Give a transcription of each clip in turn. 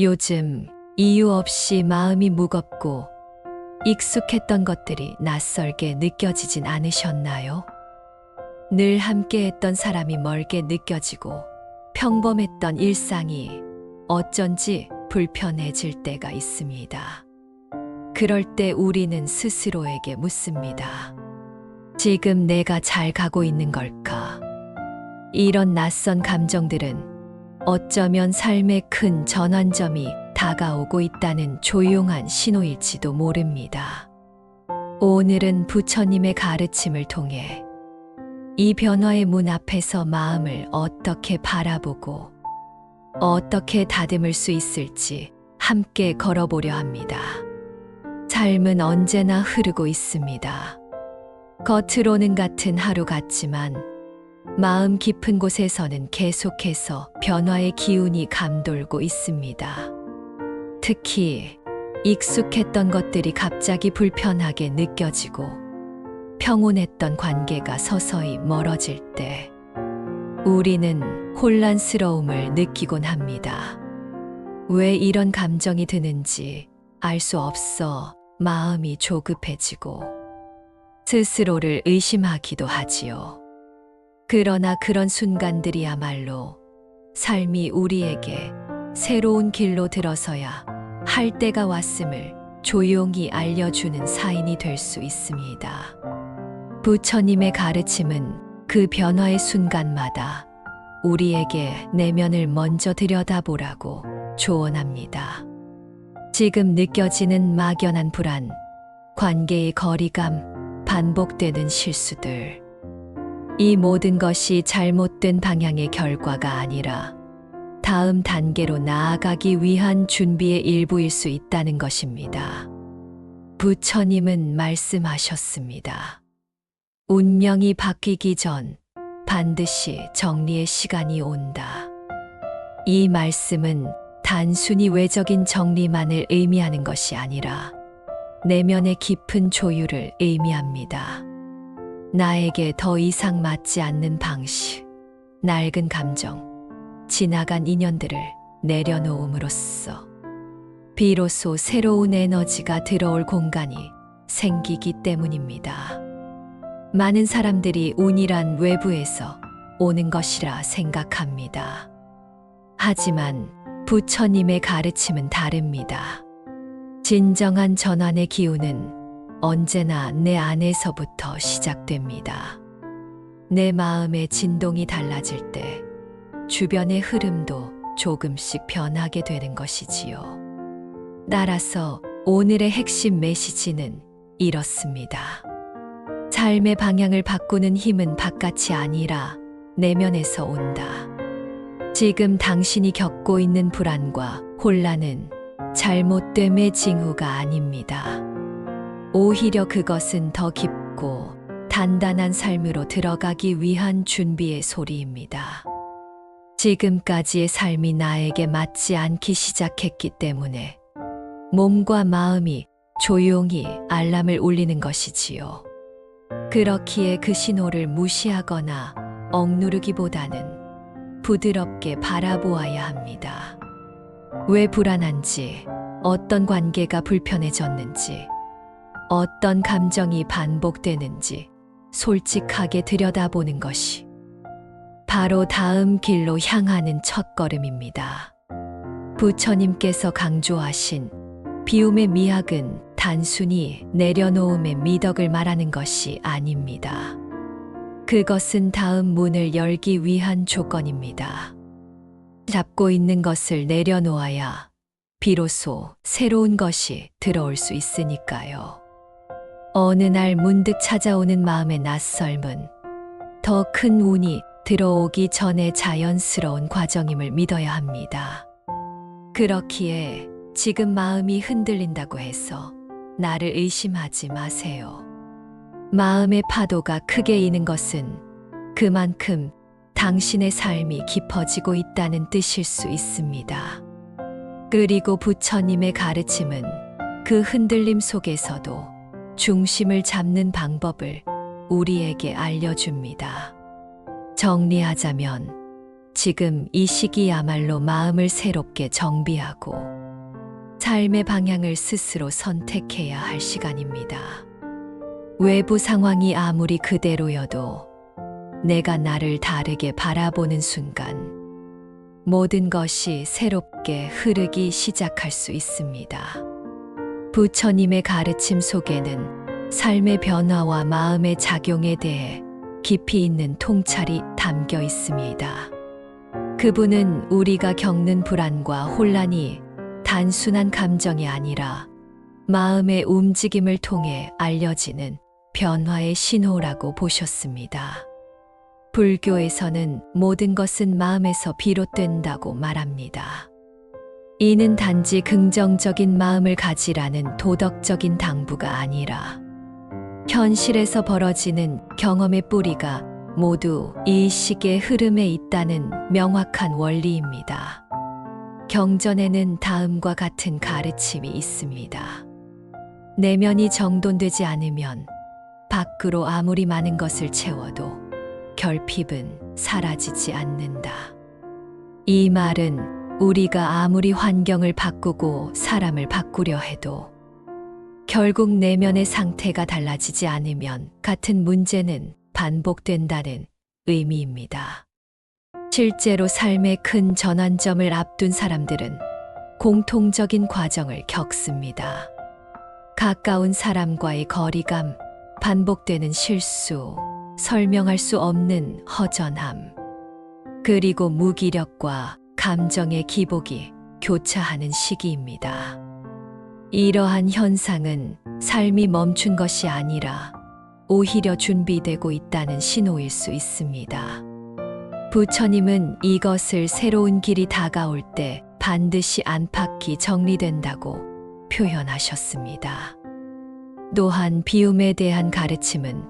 요즘 이유 없이 마음이 무겁고 익숙했던 것들이 낯설게 느껴지진 않으셨나요? 늘 함께했던 사람이 멀게 느껴지고 평범했던 일상이 어쩐지 불편해질 때가 있습니다. 그럴 때 우리는 스스로에게 묻습니다. 지금 내가 잘 가고 있는 걸까? 이런 낯선 감정들은 어쩌면 삶의 큰 전환점이 다가오고 있다는 조용한 신호일지도 모릅니다. 오늘은 부처님의 가르침을 통해 이 변화의 문 앞에서 마음을 어떻게 바라보고 어떻게 다듬을 수 있을지 함께 걸어보려 합니다. 삶은 언제나 흐르고 있습니다. 겉으로는 같은 하루 같지만 마음 깊은 곳에서는 계속해서 변화의 기운이 감돌고 있습니다. 특히 익숙했던 것들이 갑자기 불편하게 느껴지고 평온했던 관계가 서서히 멀어질 때 우리는 혼란스러움을 느끼곤 합니다. 왜 이런 감정이 드는지 알 수 없어 마음이 조급해지고 스스로를 의심하기도 하지요. 그러나 그런 순간들이야말로 삶이 우리에게 새로운 길로 들어서야 할 때가 왔음을 조용히 알려주는 사인이 될 수 있습니다. 부처님의 가르침은 그 변화의 순간마다 우리에게 내면을 먼저 들여다보라고 조언합니다. 지금 느껴지는 막연한 불안, 관계의 거리감, 반복되는 실수들, 이 모든 것이 잘못된 방향의 결과가 아니라 다음 단계로 나아가기 위한 준비의 일부일 수 있다는 것입니다. 부처님은 말씀하셨습니다. 운명이 바뀌기 전 반드시 정리의 시간이 온다. 이 말씀은 단순히 외적인 정리만을 의미하는 것이 아니라 내면의 깊은 조율을 의미합니다. 나에게 더 이상 맞지 않는 방식, 낡은 감정, 지나간 인연들을 내려놓음으로써 비로소 새로운 에너지가 들어올 공간이 생기기 때문입니다. 많은 사람들이 운이란 외부에서 오는 것이라 생각합니다. 하지만 부처님의 가르침은 다릅니다. 진정한 전환의 기운은 언제나 내 안에서부터 시작됩니다. 내 마음의 진동이 달라질 때 주변의 흐름도 조금씩 변하게 되는 것이지요. 따라서 오늘의 핵심 메시지는 이렇습니다. 삶의 방향을 바꾸는 힘은 바깥이 아니라 내면에서 온다. 지금 당신이 겪고 있는 불안과 혼란은 잘못됨의 징후가 아닙니다. 오히려 그것은 더 깊고 단단한 삶으로 들어가기 위한 준비의 소리입니다. 지금까지의 삶이 나에게 맞지 않기 시작했기 때문에 몸과 마음이 조용히 알람을 울리는 것이지요. 그렇기에 그 신호를 무시하거나 억누르기보다는 부드럽게 바라보아야 합니다. 왜 불안한지, 어떤 관계가 불편해졌는지, 어떤 감정이 반복되는지 솔직하게 들여다보는 것이 바로 다음 길로 향하는 첫걸음입니다. 부처님께서 강조하신 비움의 미학은 단순히 내려놓음의 미덕을 말하는 것이 아닙니다. 그것은 다음 문을 열기 위한 조건입니다. 잡고 있는 것을 내려놓아야 비로소 새로운 것이 들어올 수 있으니까요. 어느 날 문득 찾아오는 마음의 낯설음은 더 큰 운이 들어오기 전에 자연스러운 과정임을 믿어야 합니다. 그렇기에 지금 마음이 흔들린다고 해서 나를 의심하지 마세요. 마음의 파도가 크게 이는 것은 그만큼 당신의 삶이 깊어지고 있다는 뜻일 수 있습니다. 그리고 부처님의 가르침은 그 흔들림 속에서도 중심을 잡는 방법을 우리에게 알려줍니다. 정리하자면 지금 이 시기야말로 마음을 새롭게 정비하고 삶의 방향을 스스로 선택해야 할 시간입니다. 외부 상황이 아무리 그대로여도 내가 나를 다르게 바라보는 순간 모든 것이 새롭게 흐르기 시작할 수 있습니다. 부처님의 가르침 속에는 삶의 변화와 마음의 작용에 대해 깊이 있는 통찰이 담겨 있습니다. 그분은 우리가 겪는 불안과 혼란이 단순한 감정이 아니라 마음의 움직임을 통해 알려지는 변화의 신호라고 보셨습니다. 불교에서는 모든 것은 마음에서 비롯된다고 말합니다. 이는 단지 긍정적인 마음을 가지라는 도덕적인 당부가 아니라 현실에서 벌어지는 경험의 뿌리가 모두 이 식의 흐름에 있다는 명확한 원리입니다. 경전에는 다음과 같은 가르침이 있습니다. 내면이 정돈되지 않으면 밖으로 아무리 많은 것을 채워도 결핍은 사라지지 않는다. 이 말은 우리가 아무리 환경을 바꾸고 사람을 바꾸려 해도 결국 내면의 상태가 달라지지 않으면 같은 문제는 반복된다는 의미입니다. 실제로 삶의 큰 전환점을 앞둔 사람들은 공통적인 과정을 겪습니다. 가까운 사람과의 거리감, 반복되는 실수, 설명할 수 없는 허전함, 그리고 무기력과 감정의 기복이 교차하는 시기입니다. 이러한 현상은 삶이 멈춘 것이 아니라 오히려 준비되고 있다는 신호일 수 있습니다. 부처님은 이것을 새로운 길이 다가올 때 반드시 안팎이 정리된다고 표현하셨습니다. 또한 비움에 대한 가르침은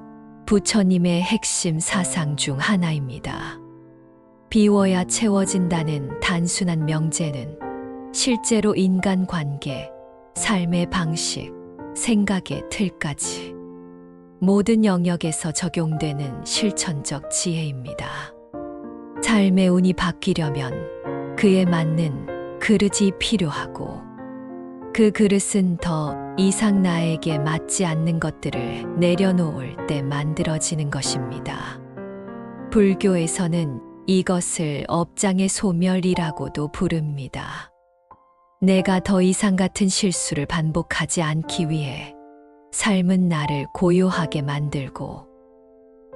부처님의 핵심 사상 중 하나입니다. 비워야 채워진다는 단순한 명제는 실제로 인간관계, 삶의 방식, 생각의 틀까지 모든 영역에서 적용되는 실천적 지혜입니다. 삶의 운이 바뀌려면 그에 맞는 그릇이 필요하고 그 그릇은 더 이상 나에게 맞지 않는 것들을 내려놓을 때 만들어지는 것입니다. 불교에서는 이것을 업장의 소멸이라고도 부릅니다. 내가 더 이상 같은 실수를 반복하지 않기 위해 삶은 나를 고요하게 만들고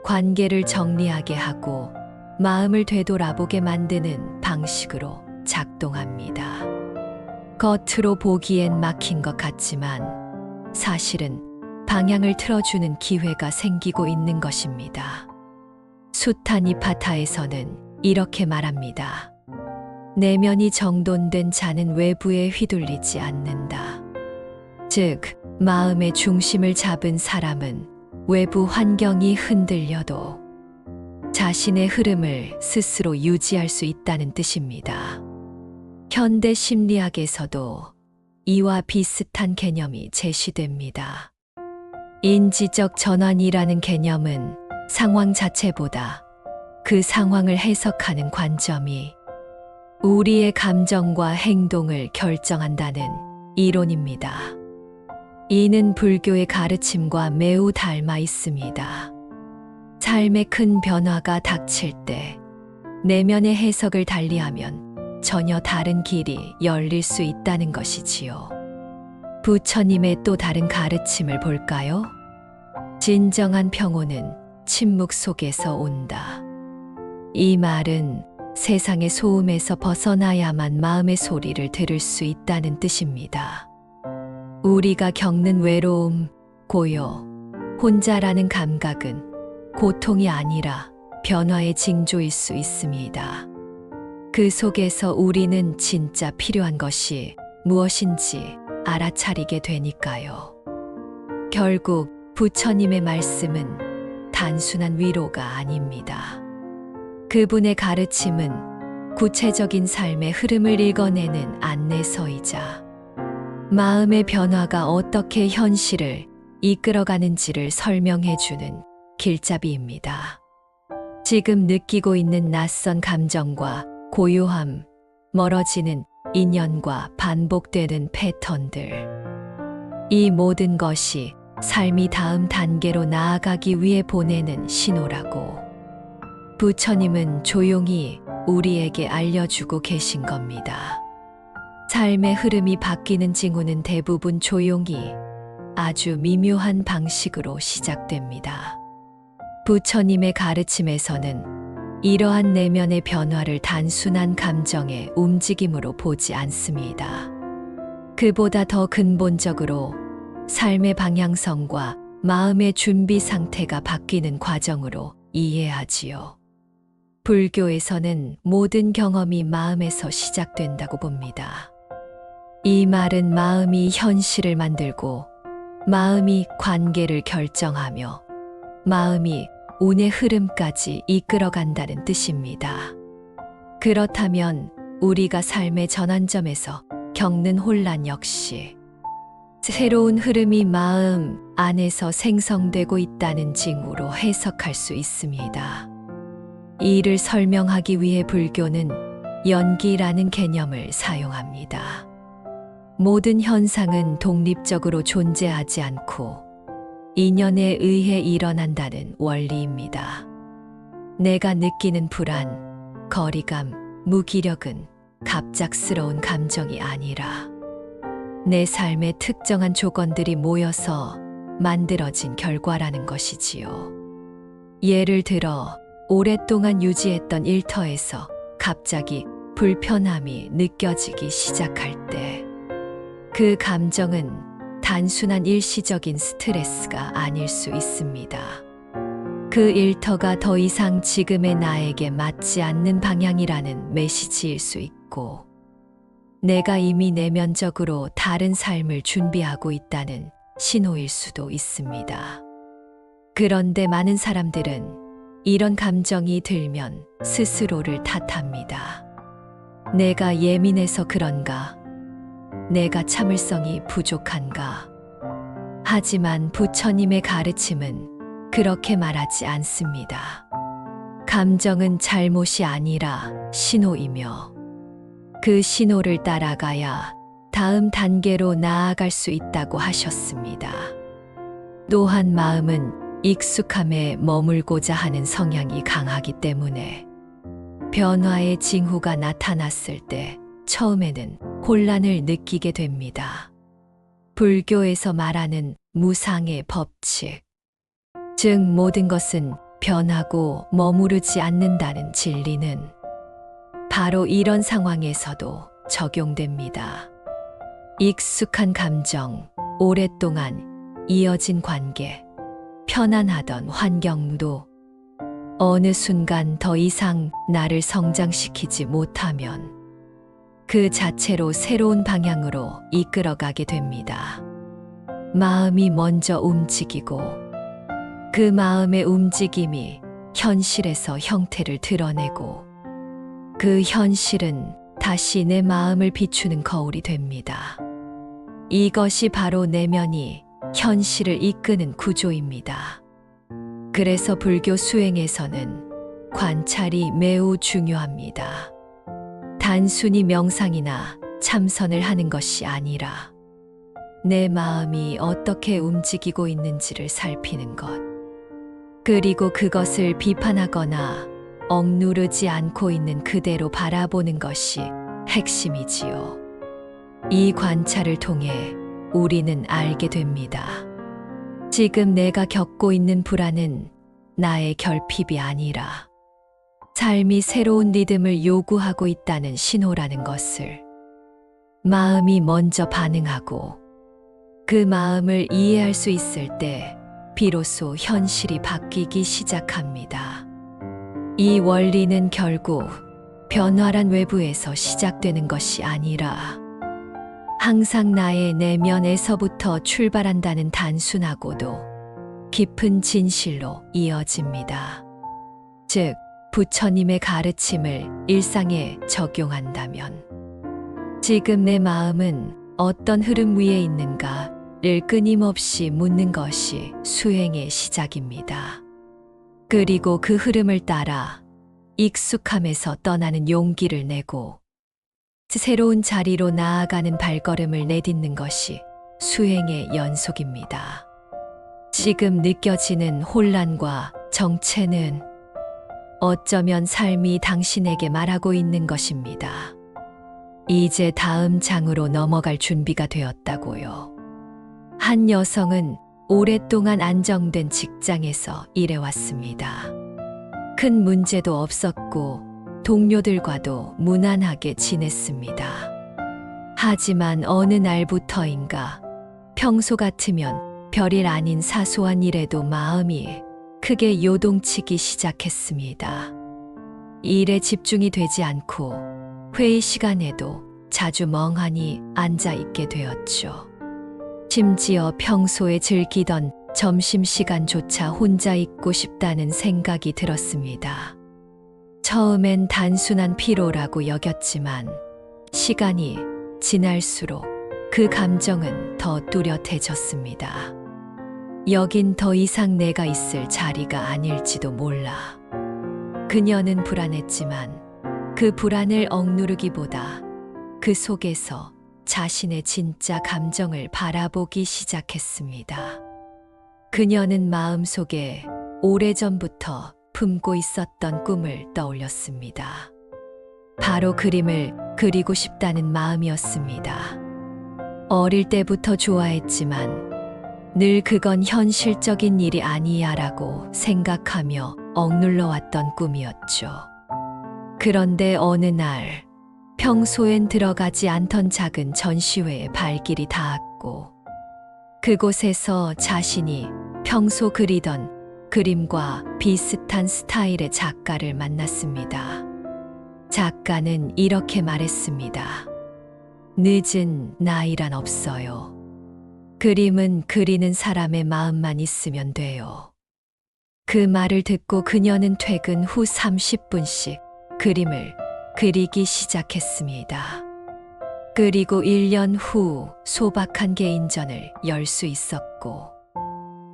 관계를 정리하게 하고 마음을 되돌아보게 만드는 방식으로 작동합니다. 겉으로 보기엔 막힌 것 같지만 사실은 방향을 틀어주는 기회가 생기고 있는 것입니다. 수타니파타에서는 이렇게 말합니다. 내면이 정돈된 자는 외부에 휘둘리지 않는다. 즉, 마음의 중심을 잡은 사람은 외부 환경이 흔들려도 자신의 흐름을 스스로 유지할 수 있다는 뜻입니다. 현대 심리학에서도 이와 비슷한 개념이 제시됩니다. 인지적 전환이라는 개념은 상황 자체보다 그 상황을 해석하는 관점이 우리의 감정과 행동을 결정한다는 이론입니다. 이는 불교의 가르침과 매우 닮아 있습니다. 삶의 큰 변화가 닥칠 때 내면의 해석을 달리하면 전혀 다른 길이 열릴 수 있다는 것이지요. 부처님의 또 다른 가르침을 볼까요? 진정한 평온은 침묵 속에서 온다. 이 말은 세상의 소음에서 벗어나야만 마음의 소리를 들을 수 있다는 뜻입니다. 우리가 겪는 외로움, 고요, 혼자라는 감각은 고통이 아니라 변화의 징조일 수 있습니다. 그 속에서 우리는 진짜 필요한 것이 무엇인지 알아차리게 되니까요. 결국 부처님의 말씀은 단순한 위로가 아닙니다. 그분의 가르침은 구체적인 삶의 흐름을 읽어내는 안내서이자 마음의 변화가 어떻게 현실을 이끌어가는지를 설명해주는 길잡이입니다. 지금 느끼고 있는 낯선 감정과 고요함, 멀어지는 인연과 반복되는 패턴들. 이 모든 것이 삶이 다음 단계로 나아가기 위해 보내는 신호라고 부처님은 조용히 우리에게 알려주고 계신 겁니다. 삶의 흐름이 바뀌는 징후는 대부분 조용히 아주 미묘한 방식으로 시작됩니다. 부처님의 가르침에서는 이러한 내면의 변화를 단순한 감정의 움직임으로 보지 않습니다. 그보다 더 근본적으로 삶의 방향성과 마음의 준비 상태가 바뀌는 과정으로 이해하지요. 불교에서는 모든 경험이 마음에서 시작된다고 봅니다. 이 말은 마음이 현실을 만들고 마음이 관계를 결정하며 마음이 운의 흐름까지 이끌어간다는 뜻입니다. 그렇다면 우리가 삶의 전환점에서 겪는 혼란 역시 새로운 흐름이 마음 안에서 생성되고 있다는 징후로 해석할 수 있습니다. 이를 설명하기 위해 불교는 연기라는 개념을 사용합니다. 모든 현상은 독립적으로 존재하지 않고 인연에 의해 일어난다는 원리입니다. 내가 느끼는 불안, 거리감, 무기력은 갑작스러운 감정이 아니라 내 삶의 특정한 조건들이 모여서 만들어진 결과라는 것이지요. 예를 들어 오랫동안 유지했던 일터에서 갑자기 불편함이 느껴지기 시작할 때 그 감정은 단순한 일시적인 스트레스가 아닐 수 있습니다. 그 일터가 더 이상 지금의 나에게 맞지 않는 방향이라는 메시지일 수 있고, 내가 이미 내면적으로 다른 삶을 준비하고 있다는 신호일 수도 있습니다. 그런데 많은 사람들은 이런 감정이 들면 스스로를 탓합니다. 내가 예민해서 그런가? 내가 참을성이 부족한가? 하지만 부처님의 가르침은 그렇게 말하지 않습니다. 감정은 잘못이 아니라 신호이며 그 신호를 따라가야 다음 단계로 나아갈 수 있다고 하셨습니다. 또한 마음은 익숙함에 머물고자 하는 성향이 강하기 때문에 변화의 징후가 나타났을 때 처음에는 혼란을 느끼게 됩니다. 불교에서 말하는 무상의 법칙, 즉 모든 것은 변하고 머무르지 않는다는 진리는 바로 이런 상황에서도 적용됩니다. 익숙한 감정, 오랫동안 이어진 관계, 편안하던 환경도 어느 순간 더 이상 나를 성장시키지 못하면 그 자체로 새로운 방향으로 이끌어가게 됩니다. 마음이 먼저 움직이고 그 마음의 움직임이 현실에서 형태를 드러내고 그 현실은 다시 내 마음을 비추는 거울이 됩니다. 이것이 바로 내면이 현실을 이끄는 구조입니다. 그래서 불교 수행에서는 관찰이 매우 중요합니다. 단순히 명상이나 참선을 하는 것이 아니라 내 마음이 어떻게 움직이고 있는지를 살피는 것, 그리고 그것을 비판하거나 억누르지 않고 있는 그대로 바라보는 것이 핵심이지요. 이 관찰을 통해 우리는 알게 됩니다. 지금 내가 겪고 있는 불안은 나의 결핍이 아니라 삶이 새로운 리듬을 요구하고 있다는 신호라는 것을, 마음이 먼저 반응하고 그 마음을 이해할 수 있을 때 비로소 현실이 바뀌기 시작합니다. 이 원리는 결국 변화란 외부에서 시작되는 것이 아니라 항상 나의 내면에서부터 출발한다는 단순하고도 깊은 진실로 이어집니다. 즉, 부처님의 가르침을 일상에 적용한다면 지금 내 마음은 어떤 흐름 위에 있는가를 끊임없이 묻는 것이 수행의 시작입니다. 그리고 그 흐름을 따라 익숙함에서 떠나는 용기를 내고 새로운 자리로 나아가는 발걸음을 내딛는 것이 수행의 연속입니다. 지금 느껴지는 혼란과 정체는 어쩌면 삶이 당신에게 말하고 있는 것입니다. 이제 다음 장으로 넘어갈 준비가 되었다고요. 한 여성은 오랫동안 안정된 직장에서 일해왔습니다. 큰 문제도 없었고 동료들과도 무난하게 지냈습니다. 하지만 어느 날부터인가 평소 같으면 별일 아닌 사소한 일에도 마음이 크게 요동치기 시작했습니다. 일에 집중이 되지 않고 회의 시간에도 자주 멍하니 앉아 있게 되었죠. 심지어 평소에 즐기던 점심시간조차 혼자 있고 싶다는 생각이 들었습니다. 처음엔 단순한 피로라고 여겼지만 시간이 지날수록 그 감정은 더 뚜렷해졌습니다. 여긴 더 이상 내가 있을 자리가 아닐지도 몰라. 그녀는 불안했지만 그 불안을 억누르기보다 그 속에서 자신의 진짜 감정을 바라보기 시작했습니다. 그녀는 마음속에 오래전부터 품고 있었던 꿈을 떠올렸습니다. 바로 그림을 그리고 싶다는 마음이었습니다. 어릴 때부터 좋아했지만 늘 그건 현실적인 일이 아니야라고 생각하며 억눌러왔던 꿈이었죠. 그런데 어느 날 평소엔 들어가지 않던 작은 전시회에 발길이 닿았고 그곳에서 자신이 평소 그리던 그림과 비슷한 스타일의 작가를 만났습니다. 작가는 이렇게 말했습니다. 늦은 나이란 없어요. 그림은 그리는 사람의 마음만 있으면 돼요. 그 말을 듣고 그녀는 퇴근 후 30분씩 그림을 그리기 시작했습니다. 그리고 1년 후 소박한 개인전을 열 수 있었고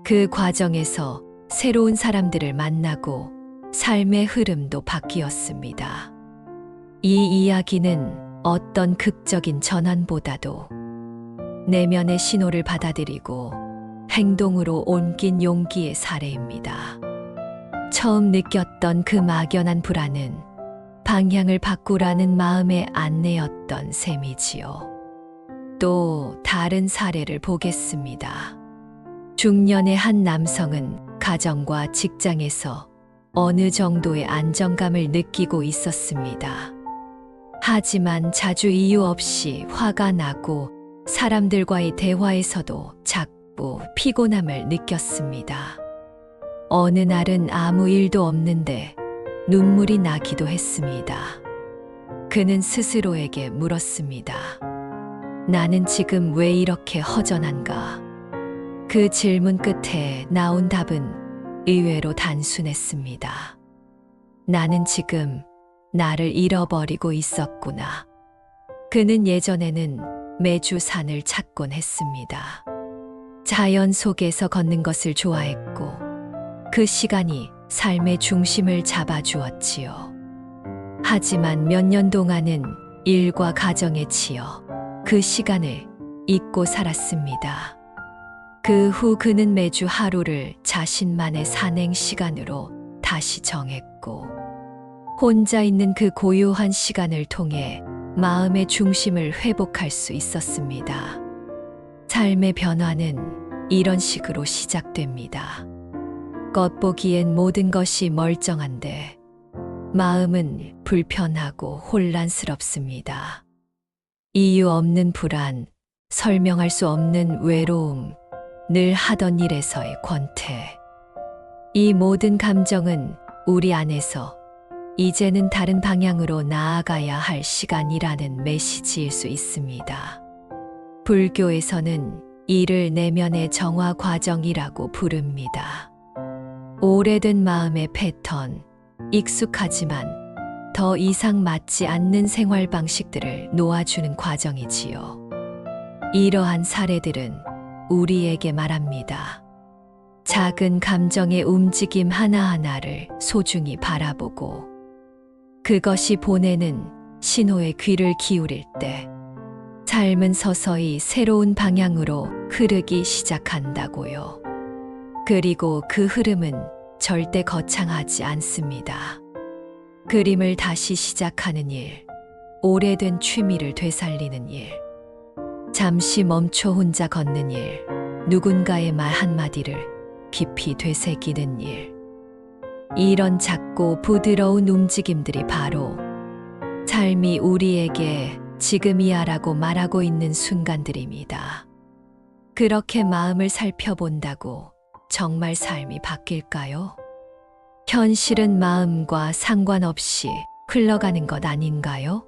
그 과정에서 새로운 사람들을 만나고 삶의 흐름도 바뀌었습니다. 이 이야기는 어떤 극적인 전환보다도 내면의 신호를 받아들이고 행동으로 옮긴 용기의 사례입니다. 처음 느꼈던 그 막연한 불안은 방향을 바꾸라는 마음의 안내였던 셈이지요. 또 다른 사례를 보겠습니다. 중년의 한 남성은 가정과 직장에서 어느 정도의 안정감을 느끼고 있었습니다. 하지만 자주 이유 없이 화가 나고 사람들과의 대화에서도 자꾸 피곤함을 느꼈습니다. 어느 날은 아무 일도 없는데 눈물이 나기도 했습니다. 그는 스스로에게 물었습니다. 나는 지금 왜 이렇게 허전한가? 그 질문 끝에 나온 답은 의외로 단순했습니다. 나는 지금 나를 잃어버리고 있었구나. 그는 예전에는 매주 산을 찾곤 했습니다. 자연 속에서 걷는 것을 좋아했고 그 시간이 삶의 중심을 잡아주었지요. 하지만 몇 년 동안은 일과 가정에 치여 그 시간을 잊고 살았습니다. 그 후 그는 매주 하루를 자신만의 산행 시간으로 다시 정했고 혼자 있는 그 고요한 시간을 통해 마음의 중심을 회복할 수 있었습니다. 삶의 변화는 이런 식으로 시작됩니다. 겉보기엔 모든 것이 멀쩡한데 마음은 불편하고 혼란스럽습니다. 이유 없는 불안, 설명할 수 없는 외로움, 늘 하던 일에서의 권태. 이 모든 감정은 우리 안에서 이제는 다른 방향으로 나아가야 할 시간이라는 메시지일 수 있습니다. 불교에서는 이를 내면의 정화 과정이라고 부릅니다. 오래된 마음의 패턴, 익숙하지만 더 이상 맞지 않는 생활 방식들을 놓아주는 과정이지요. 이러한 사례들은 우리에게 말합니다. 작은 감정의 움직임 하나하나를 소중히 바라보고 그것이 보내는 신호에 귀를 기울일 때 삶은 서서히 새로운 방향으로 흐르기 시작한다고요. 그리고 그 흐름은 절대 거창하지 않습니다. 그림을 다시 시작하는 일, 오래된 취미를 되살리는 일, 잠시 멈춰 혼자 걷는 일, 누군가의 말 한마디를 깊이 되새기는 일. 이런 작고 부드러운 움직임들이 바로 삶이 우리에게 지금이야 라고 말하고 있는 순간들입니다. 그렇게 마음을 살펴본다고 정말 삶이 바뀔까요? 현실은 마음과 상관없이 흘러가는 것 아닌가요?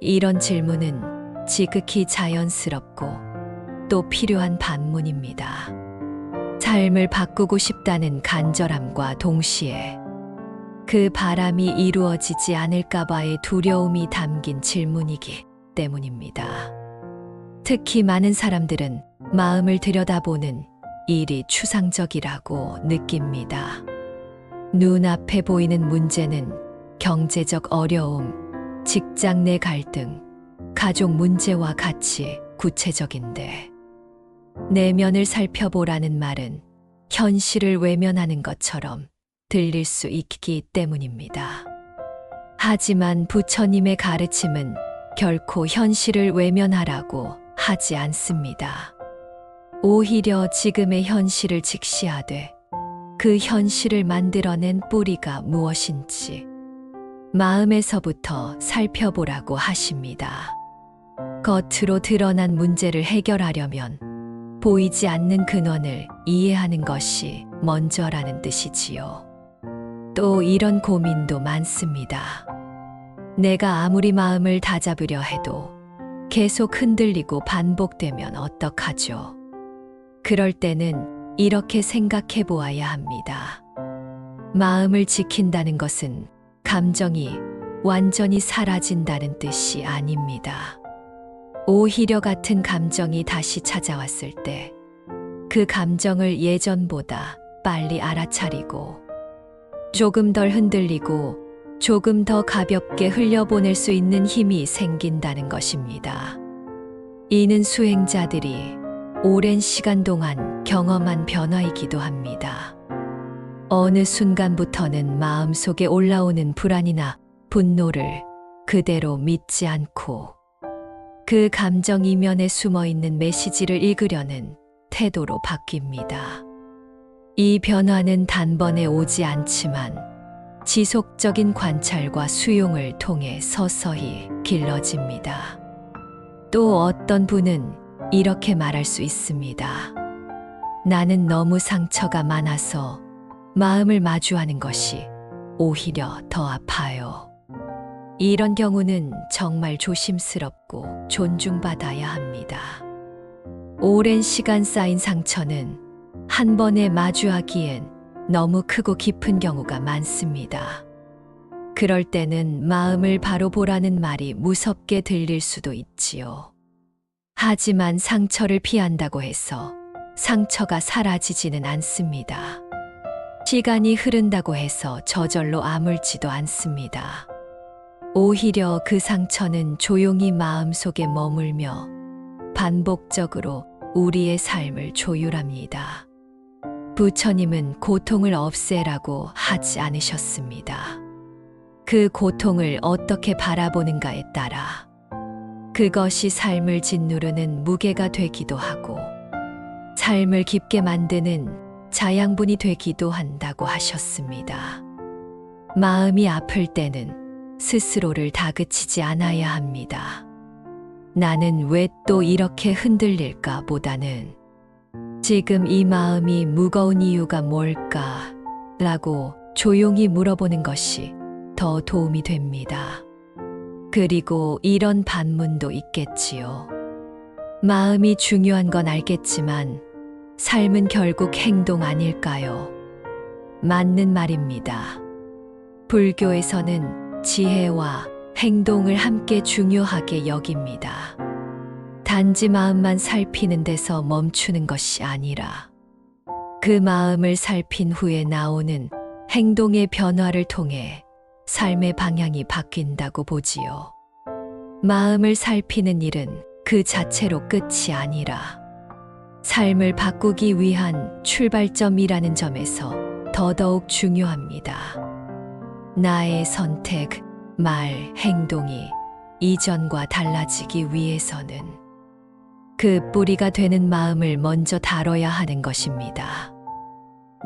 이런 질문은 지극히 자연스럽고 또 필요한 반문입니다. 삶을 바꾸고 싶다는 간절함과 동시에 그 바람이 이루어지지 않을까봐의 두려움이 담긴 질문이기 때문입니다. 특히 많은 사람들은 마음을 들여다보는 일이 추상적이라고 느낍니다. 눈앞에 보이는 문제는 경제적 어려움, 직장 내 갈등, 가족 문제와 같이 구체적인데 내면을 살펴보라는 말은 현실을 외면하는 것처럼 들릴 수 있기 때문입니다. 하지만 부처님의 가르침은 결코 현실을 외면하라고 하지 않습니다. 오히려 지금의 현실을 직시하되 그 현실을 만들어낸 뿌리가 무엇인지 마음에서부터 살펴보라고 하십니다. 겉으로 드러난 문제를 해결하려면 보이지 않는 근원을 이해하는 것이 먼저라는 뜻이지요. 또 이런 고민도 많습니다. 내가 아무리 마음을 다잡으려 해도 계속 흔들리고 반복되면 어떡하죠? 그럴 때는 이렇게 생각해 보아야 합니다. 마음을 지킨다는 것은 감정이 완전히 사라진다는 뜻이 아닙니다. 오히려 같은 감정이 다시 찾아왔을 때 그 감정을 예전보다 빨리 알아차리고 조금 덜 흔들리고 조금 더 가볍게 흘려보낼 수 있는 힘이 생긴다는 것입니다. 이는 수행자들이 오랜 시간 동안 경험한 변화이기도 합니다. 어느 순간부터는 마음속에 올라오는 불안이나 분노를 그대로 믿지 않고 그 감정 이면에 숨어있는 메시지를 읽으려는 태도로 바뀝니다. 이 변화는 단번에 오지 않지만 지속적인 관찰과 수용을 통해 서서히 길러집니다. 또 어떤 분은 이렇게 말할 수 있습니다. 나는 너무 상처가 많아서 마음을 마주하는 것이 오히려 더 아파요. 이런 경우는 정말 조심스럽고 존중받아야 합니다. 오랜 시간 쌓인 상처는 한 번에 마주하기엔 너무 크고 깊은 경우가 많습니다. 그럴 때는 마음을 바로 보라는 말이 무섭게 들릴 수도 있지요. 하지만 상처를 피한다고 해서 상처가 사라지지는 않습니다. 시간이 흐른다고 해서 저절로 아물지도 않습니다. 오히려 그 상처는 조용히 마음속에 머물며 반복적으로 우리의 삶을 조율합니다. 부처님은 고통을 없애라고 하지 않으셨습니다. 그 고통을 어떻게 바라보는가에 따라 그것이 삶을 짓누르는 무게가 되기도 하고 삶을 깊게 만드는 자양분이 되기도 한다고 하셨습니다. 마음이 아플 때는 스스로를 다그치지 않아야 합니다. 나는 왜 또 이렇게 흔들릴까 보다는 지금 이 마음이 무거운 이유가 뭘까? 라고 조용히 물어보는 것이 더 도움이 됩니다. 그리고 이런 반문도 있겠지요. 마음이 중요한 건 알겠지만 삶은 결국 행동 아닐까요? 맞는 말입니다. 불교에서는 지혜와 행동을 함께 중요하게 여깁니다. 단지 마음만 살피는 데서 멈추는 것이 아니라 그 마음을 살핀 후에 나오는 행동의 변화를 통해 삶의 방향이 바뀐다고 보지요. 마음을 살피는 일은 그 자체로 끝이 아니라 삶을 바꾸기 위한 출발점이라는 점에서 더더욱 중요합니다. 나의 선택, 말, 행동이 이전과 달라지기 위해서는 그 뿌리가 되는 마음을 먼저 다뤄야 하는 것입니다.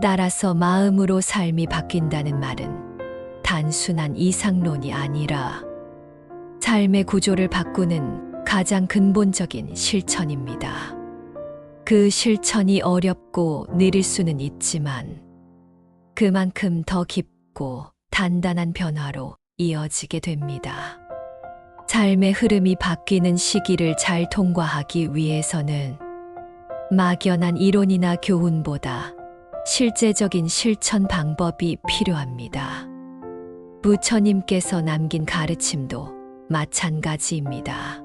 따라서 마음으로 삶이 바뀐다는 말은 단순한 이상론이 아니라 삶의 구조를 바꾸는 가장 근본적인 실천입니다. 그 실천이 어렵고 느릴 수는 있지만 그만큼 더 깊고 단단한 변화로 이어지게 됩니다. 삶의 흐름이 바뀌는 시기를 잘 통과하기 위해서는 막연한 이론이나 교훈보다 실제적인 실천 방법이 필요합니다. 부처님께서 남긴 가르침도 마찬가지입니다.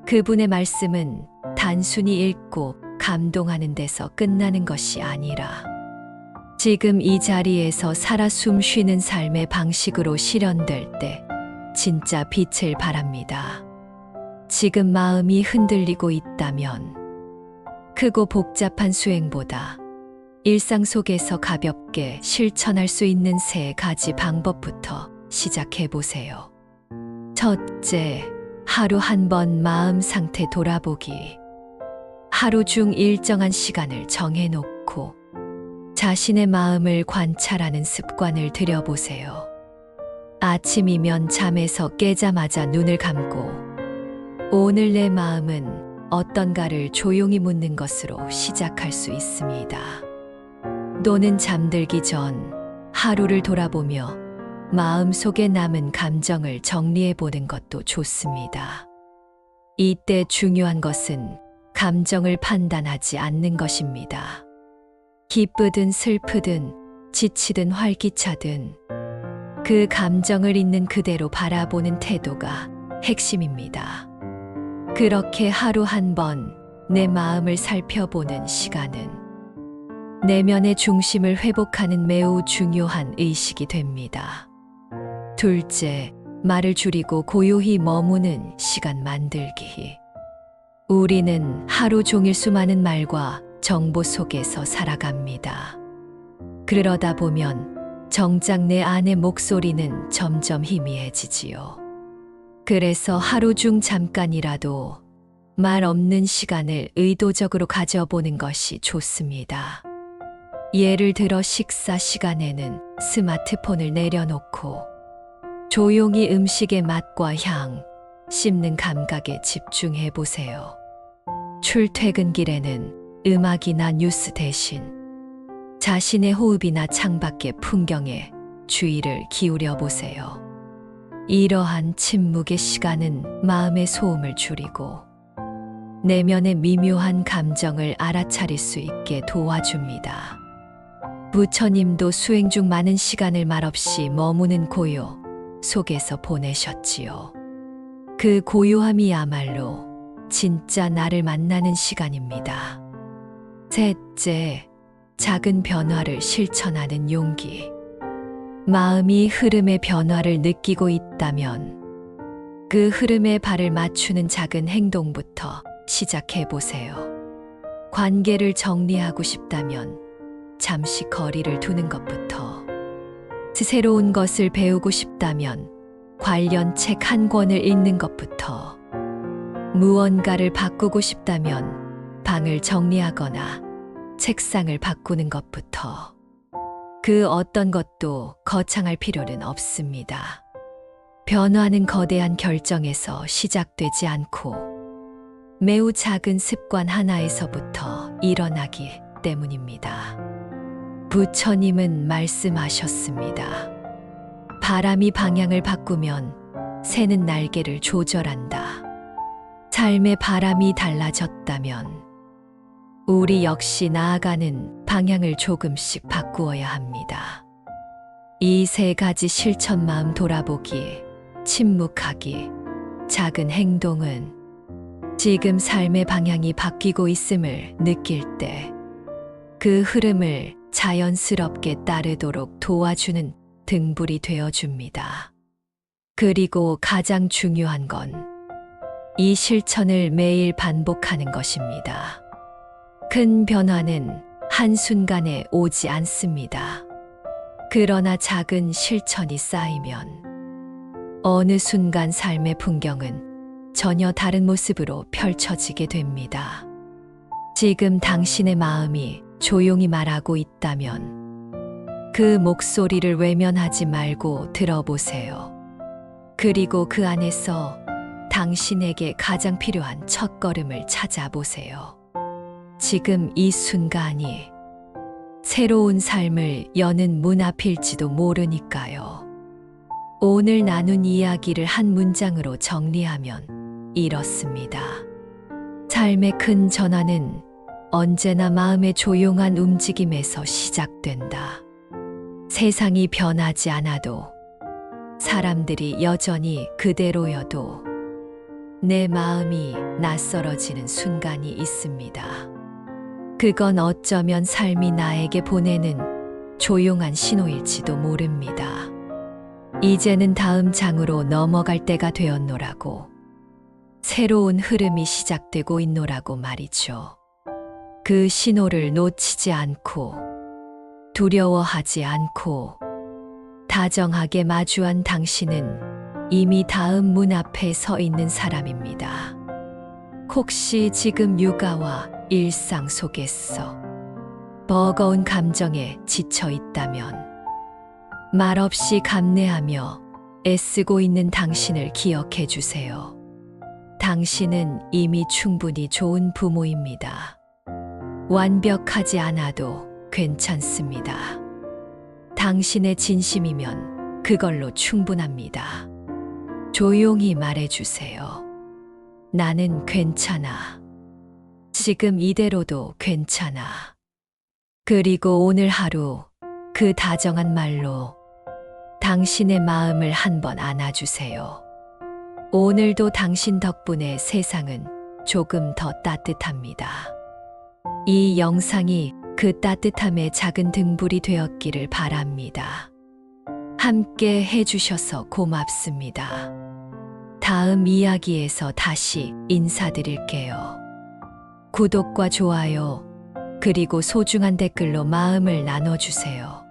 그분의 말씀은 단순히 읽고 감동하는 데서 끝나는 것이 아니라 지금 이 자리에서 살아 숨 쉬는 삶의 방식으로 실현될 때 진짜 빛을 발합니다. 지금 마음이 흔들리고 있다면 크고 복잡한 수행보다 일상 속에서 가볍게 실천할 수 있는 세 가지 방법부터 시작해 보세요. 첫째, 하루 한 번 마음 상태 돌아보기. 하루 중 일정한 시간을 정해놓고 자신의 마음을 관찰하는 습관을 들여보세요. 아침이면 잠에서 깨자마자 눈을 감고 오늘 내 마음은 어떤가를 조용히 묻는 것으로 시작할 수 있습니다. 또는 잠들기 전 하루를 돌아보며 마음속에 남은 감정을 정리해 보는 것도 좋습니다. 이때 중요한 것은 감정을 판단하지 않는 것입니다. 기쁘든 슬프든 지치든 활기차든 그 감정을 있는 그대로 바라보는 태도가 핵심입니다. 그렇게 하루 한 번 내 마음을 살펴보는 시간은 내면의 중심을 회복하는 매우 중요한 의식이 됩니다. 둘째, 말을 줄이고 고요히 머무는 시간 만들기. 우리는 하루 종일 수많은 말과 정보 속에서 살아갑니다. 그러다 보면 정작 내 안의 목소리는 점점 희미해지지요. 그래서 하루 중 잠깐이라도 말 없는 시간을 의도적으로 가져보는 것이 좋습니다. 예를 들어 식사 시간에는 스마트폰을 내려놓고 조용히 음식의 맛과 향, 씹는 감각에 집중해 보세요. 출퇴근길에는 음악이나 뉴스 대신 자신의 호흡이나 창밖의 풍경에 주의를 기울여 보세요. 이러한 침묵의 시간은 마음의 소음을 줄이고 내면의 미묘한 감정을 알아차릴 수 있게 도와줍니다. 부처님도 수행 중 많은 시간을 말없이 머무는 고요 속에서 보내셨지요. 그 고요함이야말로 진짜 나를 만나는 시간입니다. 셋째, 작은 변화를 실천하는 용기. 마음이 흐름의 변화를 느끼고 있다면 그 흐름에 발을 맞추는 작은 행동부터 시작해 보세요. 관계를 정리하고 싶다면 잠시 거리를 두는 것부터, 새로운 것을 배우고 싶다면 관련 책 한 권을 읽는 것부터, 무언가를 바꾸고 싶다면 방을 정리하거나 책상을 바꾸는 것부터, 그 어떤 것도 거창할 필요는 없습니다. 변화는 거대한 결정에서 시작되지 않고 매우 작은 습관 하나에서부터 일어나기 때문입니다. 부처님은 말씀하셨습니다. 바람이 방향을 바꾸면 새는 날개를 조절한다. 삶의 바람이 달라졌다면 우리 역시 나아가는 방향을 조금씩 바꾸어야 합니다. 이 세 가지 실천, 마음 돌아보기, 침묵하기, 작은 행동은 지금 삶의 방향이 바뀌고 있음을 느낄 때 그 흐름을 자연스럽게 따르도록 도와주는 등불이 되어줍니다. 그리고 가장 중요한 건 이 실천을 매일 반복하는 것입니다. 큰 변화는 한순간에 오지 않습니다. 그러나 작은 실천이 쌓이면 어느 순간 삶의 풍경은 전혀 다른 모습으로 펼쳐지게 됩니다. 지금 당신의 마음이 조용히 말하고 있다면 그 목소리를 외면하지 말고 들어보세요. 그리고 그 안에서 당신에게 가장 필요한 첫걸음을 찾아보세요. 지금 이 순간이 새로운 삶을 여는 문 앞일지도 모르니까요. 오늘 나눈 이야기를 한 문장으로 정리하면 이렇습니다. 삶의 큰 전환은 언제나 마음의 조용한 움직임에서 시작된다. 세상이 변하지 않아도, 사람들이 여전히 그대로여도 내 마음이 낯설어지는 순간이 있습니다. 그건 어쩌면 삶이 나에게 보내는 조용한 신호일지도 모릅니다. 이제는 다음 장으로 넘어갈 때가 되었노라고, 새로운 흐름이 시작되고 있노라고 말이죠. 그 신호를 놓치지 않고, 두려워하지 않고, 다정하게 마주한 당신은 이미 다음 문 앞에 서 있는 사람입니다. 혹시 지금 육아와 일상 속에서 버거운 감정에 지쳐 있다면 말없이 감내하며 애쓰고 있는 당신을 기억해 주세요. 당신은 이미 충분히 좋은 부모입니다. 완벽하지 않아도 괜찮습니다. 당신의 진심이면 그걸로 충분합니다. 조용히 말해주세요. 나는 괜찮아. 지금 이대로도 괜찮아. 그리고 오늘 하루 그 다정한 말로 당신의 마음을 한번 안아주세요. 오늘도 당신 덕분에 세상은 조금 더 따뜻합니다. 이 영상이 그 따뜻함의 작은 등불이 되었기를 바랍니다. 함께 해주셔서 고맙습니다. 다음 이야기에서 다시 인사드릴게요. 구독과 좋아요, 그리고 소중한 댓글로 마음을 나눠주세요.